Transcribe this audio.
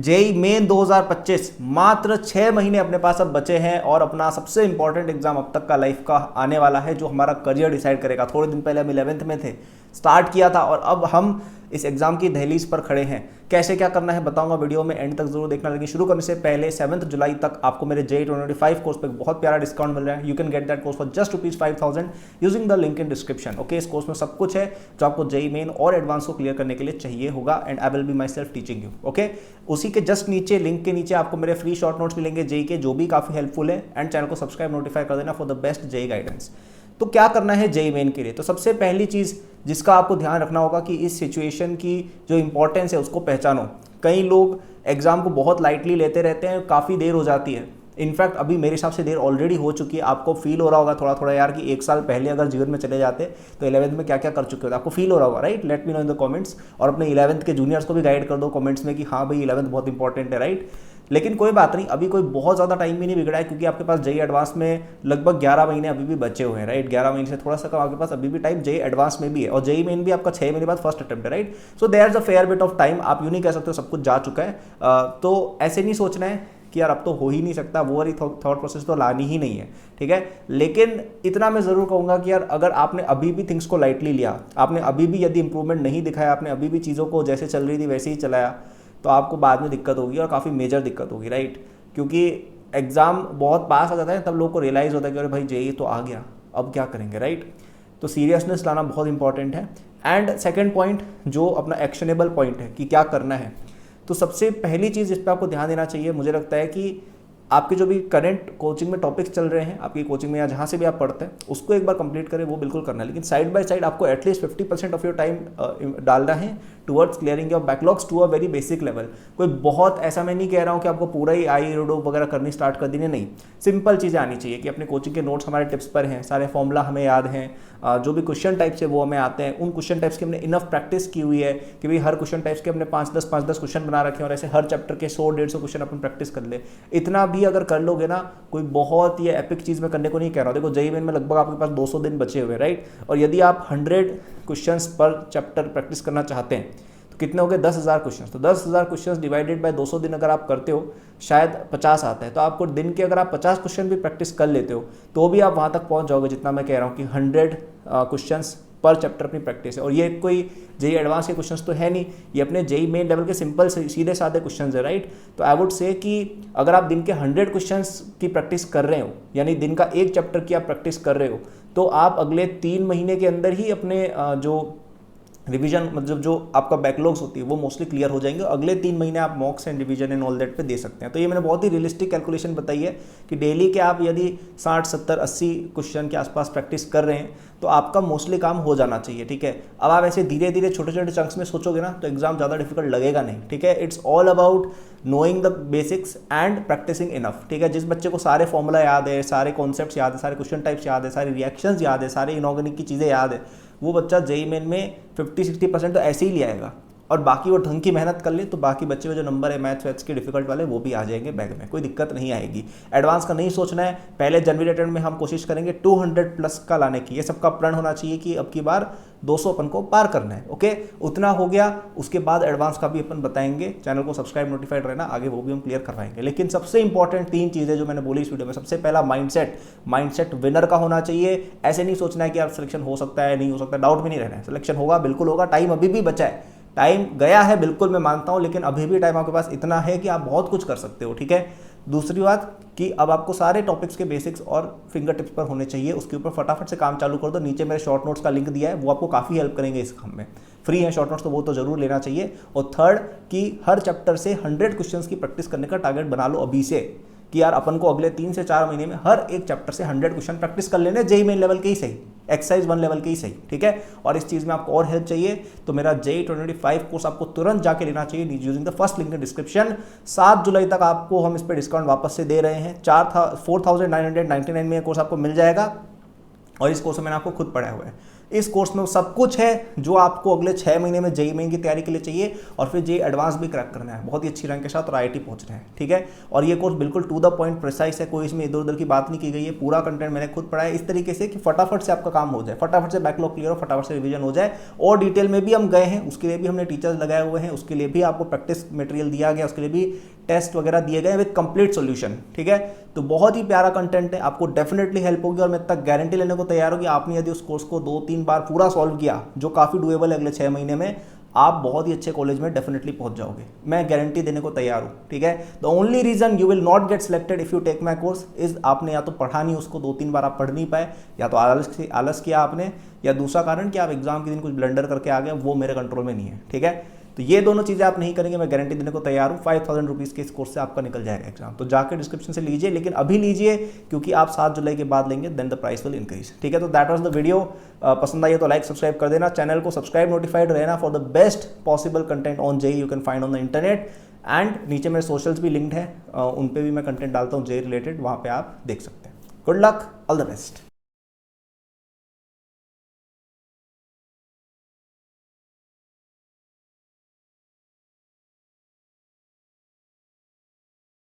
JEE main 2025 मात्र 6 महीने अपने पास अब बचे हैं और अपना सबसे इंपॉर्टेंट एग्जाम अब तक का लाइफ का आने वाला है, जो हमारा करियर डिसाइड करेगा। थोड़े दिन पहले हम 11th में थे, स्टार्ट किया था और अब हम इस एग्जाम की दहलीज पर खड़े हैं। कैसे क्या करना है बताऊंगा वीडियो में, एंड तक जरूर देखना। लेकिन शुरू करने से पहले 7 जुलाई तक आपको मेरे जेई 2025 कोर्स पे बहुत प्यारा डिस्काउंट मिल रहा है। You can get that course for just ₹5000 using the link in description. Okay, इस कोर्स में सब कुछ है जो आपको जेई मेन और एडवांस को क्लियर करने के लिए चाहिए होगा, and I will be my self teaching you. Okay, उसी के जस्ट नीचे लिंक के नीचे आपको मेरे फ्री शॉर्ट नोट्स मिलेंगे जेई के, जो भी काफी हेल्पफुल है। एंड चैनल को सब्सक्राइब नोटिफाई कर देना for the best JEE guidance. तो क्या करना है जेई मेन के लिए? तो सबसे पहली चीज जिसका आपको ध्यान रखना होगा कि इस सिचुएशन की जो इंपॉर्टेंस है उसको पहचानो। कई लोग एग्जाम को बहुत लाइटली लेते रहते हैं, काफ़ी देर हो जाती है। इनफैक्ट अभी मेरे हिसाब से देर ऑलरेडी हो चुकी है। आपको फील हो रहा होगा थोड़ा थोड़ा यार कि 1 साल पहले अगर जीवन में चले जाते तो 11th में क्या क्या कर चुके होते, आपको फील हो रहा होगा, right? Let me know in the comments. और अपने 11th के जूनियर्स को भी गाइड कर दो कमेंट्स में कि हाँ भाई 11th बहुत इंपॉर्टेंट है, राइट? लेकिन कोई बात नहीं, अभी कोई बहुत ज़्यादा टाइम भी नहीं बिगड़ा है, क्योंकि आपके पास जेई एडवांस में लगभग 11 महीने अभी भी बचे हुए हैं, राइट? 11 महीने से थोड़ा सा कम आपके पास अभी भी टाइम जेई एडवांस में भी है, और जेई मेन भी आपका 6 महीने बाद फर्स्ट अटेम्प्ट है, right? So there is a fair bit of time. आप यूँ नहीं कह सकते सब कुछ जा चुका है। तो ऐसे नहीं सोचना है कि यार अब तो हो ही नहीं सकता, वो वाली थॉट प्रोसेस तो लानी ही नहीं है, ठीक है? लेकिन इतना मैं ज़रूर कहूँगा कि यार अगर आपने अभी भी थिंग्स को लाइटली लिया, आपने अभी भी यदि इंप्रूवमेंट नहीं दिखाया, आपने अभी भी चीज़ों को जैसे चल रही थी वैसे ही चलाया, तो आपको बाद में दिक्कत होगी और काफ़ी मेजर दिक्कत होगी, राइट? क्योंकि एग्ज़ाम बहुत पास आ जाता है तब लोगों को रियलाइज़ होता है कि अरे भाई जेई तो आ गया, अब क्या करेंगे, राइट? तो सीरियसनेस लाना बहुत इंपॉर्टेंट है। एंड सेकेंड पॉइंट जो अपना एक्शनेबल पॉइंट है कि क्या करना है, तो सबसे पहली चीज़ जिस पर आपको ध्यान देना चाहिए, मुझे लगता है कि आपके जो भी करंट कोचिंग में टॉपिक्स चल रहे हैं, आपकी कोचिंग में या जहाँ से भी आप पढ़ते हैं, उसको एक बार कंप्लीट करें, वो बिल्कुल करना है। लेकिन साइड बाय साइड आपको एटलीस्ट 50% ऑफ योर टाइम डालना है towards clearing your backlogs to a very basic level. कोई बहुत ऐसा मैं नहीं कह रहा हूँ कि आपको पूरा ही आई रोडो वगैरह करनी स्टार्ट कर देनी, नहीं। सिंपल चीज़ें आनी चाहिए कि अपने कोचिंग के नोट्स हमारे टिप्स पर हैं, सारे फॉर्मूला हमें याद हैं, जो भी क्वेश्चन टाइप्स है वो हमें आते हैं, उन क्वेश्चन टाइप्स की हमने इनफ प्रैक्टिस की हुई है कि भाई हर क्वेश्चन टाइप्स के हमने 5-10 क्वेश्चन बना रखे हैं, और ऐसे हर चैप्टर के 100-150 क्वेश्चन अपन प्रैक्टिस कर ले। इतना भी अगर कर लोगे ना, कोई बहुत ये एपिक चीज़ में करने को नहीं कह रहा हूँ। देखो जेई मेन में लगभग आपके पास 200 दिन बचे हुए, राइट? और यदि आप 100 क्वेश्चंस पर चैप्टर प्रैक्टिस करना चाहते हैं तो कितने हो गए? 10,000 क्वेश्चन। तो 10,000 क्वेश्चन डिवाइडेड बाय 200 दिन अगर आप करते हो, शायद 50 आता है, तो आपको दिन के अगर आप 50 क्वेश्चन भी प्रैक्टिस कर लेते हो तो भी आप वहाँ तक पहुँच जाओगे जितना मैं कह रहा हूँ कि 100 क्वेश्चंस पर चैप्टर अपनी प्रैक्टिस है। और ये कोई जेई एडवांस के क्वेश्चंस तो है नहीं, ये अपने जेई मेन लेवल के सिंपल सीधे साधे क्वेश्चंस है, राइट? तो आई वुड से कि अगर आप दिन के 100 क्वेश्चंस की प्रैक्टिस कर रहे हो, यानी दिन का एक चैप्टर की आप प्रैक्टिस कर रहे हो, तो आप अगले 3 महीने के अंदर ही अपने जो रिवीजन, मतलब जो आपका बैकलॉग्स होती है वो मोस्टली क्लियर हो जाएंगे। अगले 3 महीने आप मॉक्स and revision and all that पे दे सकते हैं। तो ये मैंने बहुत ही रियलिस्टिक कैलकुलेशन बताई है कि डेली के आप यदि 60, 70, 80 क्वेश्चन के आसपास प्रैक्टिस कर रहे हैं तो आपका मोस्टली काम हो जाना चाहिए, ठीक है? अब आप ऐसे धीरे धीरे छोटे छोटे चंक्स में सोचोगे ना तो एग्जाम ज़्यादा डिफिकल्ट लगेगा नहीं, ठीक है? It's all about knowing the basics and practising enough, ठीक है? जिस बच्चे को सारे फॉर्मूला याद है, सारे कॉन्सेप्ट्स याद है, सारे क्वेश्चन टाइप्स याद है, सारे रिएक्शंस याद है, सारे इनऑर्गेनिक की चीज़ें याद है, वो बच्चा जेई मेन में 50-60% तो ऐसे ही ले आएगा। और बाकी वो ढंग की मेहनत कर ले तो बाकी बच्चे में जो नंबर है मैथ्स वैथ्स के डिफिकल्ट वाले वो भी आ जाएंगे बैग में, कोई दिक्कत नहीं आएगी। एडवांस का नहीं सोचना है। पहले जनवरी अटेम्प्ट में हम कोशिश करेंगे 200 प्लस का लाने की, ये सबका प्रण होना चाहिए कि अब की बार 200 अपन को पार करना है। ओके, उतना हो गया, उसके बाद एडवांस का भी अपन बताएंगे। चैनल को सब्सक्राइब नोटिफाइड रहना, आगे वो भी हम क्लियर करवाएंगे। लेकिन सबसे इंपॉर्टेंट 3 चीज़ें जो मैंने बोली इस वीडियो में, सबसे पहला माइंडसेट विनर का होना चाहिए। ऐसे नहीं सोचना है कि यार सिलेक्शन हो सकता है नहीं हो सकता, डाउट में नहीं रहना है। सिलेक्शन होगा, बिल्कुल होगा, टाइम अभी भी बचा है। टाइम गया है बिल्कुल मैं मानता हूं, लेकिन अभी भी टाइम आपके पास इतना है कि आप बहुत कुछ कर सकते हो, ठीक है? दूसरी बात कि अब आपको सारे टॉपिक्स के बेसिक्स और फिंगर टिप्स पर होने चाहिए, उसके ऊपर फटाफट से काम चालू कर दो। नीचे मेरे शॉर्ट नोट्स का लिंक दिया है, वो आपको काफ़ी हेल्प करेंगे इस काम में। फ्री है शॉर्ट नोट्स, तो वो तो जरूर लेना चाहिए। और थर्ड कि हर चैप्टर से 100 क्वेश्चंस की प्रैक्टिस करने का टारगेट बना लो अभी से, कि यार अपन को अगले 3 से 4 महीने में हर एक चैप्टर से 100 क्वेश्चन प्रैक्टिस कर लेने, जेई मेन लेवल के ही सही, एक्सरसाइज 1 लेवल के ही सही, ठीक है? और इस चीज़ में आपको और हेल्प चाहिए तो मेरा जेई 2025 कोर्स आपको तुरंत जाके लेना चाहिए using the first link in description. 7 जुलाई तक आपको हम इस पर डिस्काउंट वापस से दे रहे हैं। 4999 में कोर्स आपको मिल जाएगा, और इस कोर्स में मैंने आपको खुद पढ़ाया हुआ है। इस कोर्स में सब कुछ है जो आपको अगले 6 महीने में जेईई मेन की तैयारी के लिए चाहिए और फिर जेईई एडवांस भी क्रैक करना है बहुत ही अच्छी रैंक के साथ और आईआईटी पहुंचना है, ठीक है। और ये कोर्स बिल्कुल टू द पॉइंट प्रिसाइज है, कोई इसमें इधर उधर की बात नहीं की गई है, पूरा कंटेंट मैंने खुद पढ़ा है इस तरीके से कि फटाफट से आपका काम हो जाए, फटाफट से बैकलॉग क्लियर हो, फटाफट से रिवीजन हो जाए। और डिटेल में भी हम गए हैं, उसके लिए भी हमने टीचर्स लगाए हुए हैं, उसके लिए भी आपको प्रैक्टिस मटेरियल दिया गया, उसके लिए भी टेस्ट वगैरह दिए गए विद कंप्लीट सॉल्यूशन, ठीक है। तो बहुत ही प्यारा कंटेंट है, आपको डेफिनेटली हेल्प होगी और मैं तक गारंटी लेने को तैयार हूँ कि आपने यदि उस कोर्स को 2-3 बार पूरा सॉल्व किया, जो काफ़ी डुएबल है, अगले 6 महीने में आप बहुत ही अच्छे कॉलेज में डेफिनेटली पहुंच जाओगे, मैं गारंटी देने को तैयार हूँ, ठीक है। The only reason you will not get selected if you take my course is आपने या तो पढ़ा नहीं उसको, 2-3 बार आप पढ़ नहीं पाए, या तो आलस किया आपने, या दूसरा कारण कि आप एग्जाम के दिन कुछ ब्लंडर करके आ गए, वो मेरे कंट्रोल में नहीं है, ठीक है। तो ये दोनों चीज़ें आप नहीं करेंगे, मैं गारंटी देने को तैयार हूँ। 5000 रुपीज़ के इस कोर्स से आपका निकल जाएगा एग्जाम, तो जाकर डिस्क्रिप्शन से लीजिए, लेकिन अभी लीजिए क्योंकि आप 7 जुलाई के बाद लेंगे, then the price will increase, ठीक है। तो दैट वाज द वीडियो, पसंद आई तो लाइक सब्सक्राइब कर देना, चैनल को सब्सक्राइब नोटिफाइड रहना for the best possible content on JEE you can find on the internet. And नीचे मेरे सोशल्स भी लिंक्ड है, उन पर भी मैं कंटेंट डालता हूँ जेईई रिलेटेड, वहाँ पर आप देख सकते हैं। Good luck, all the best.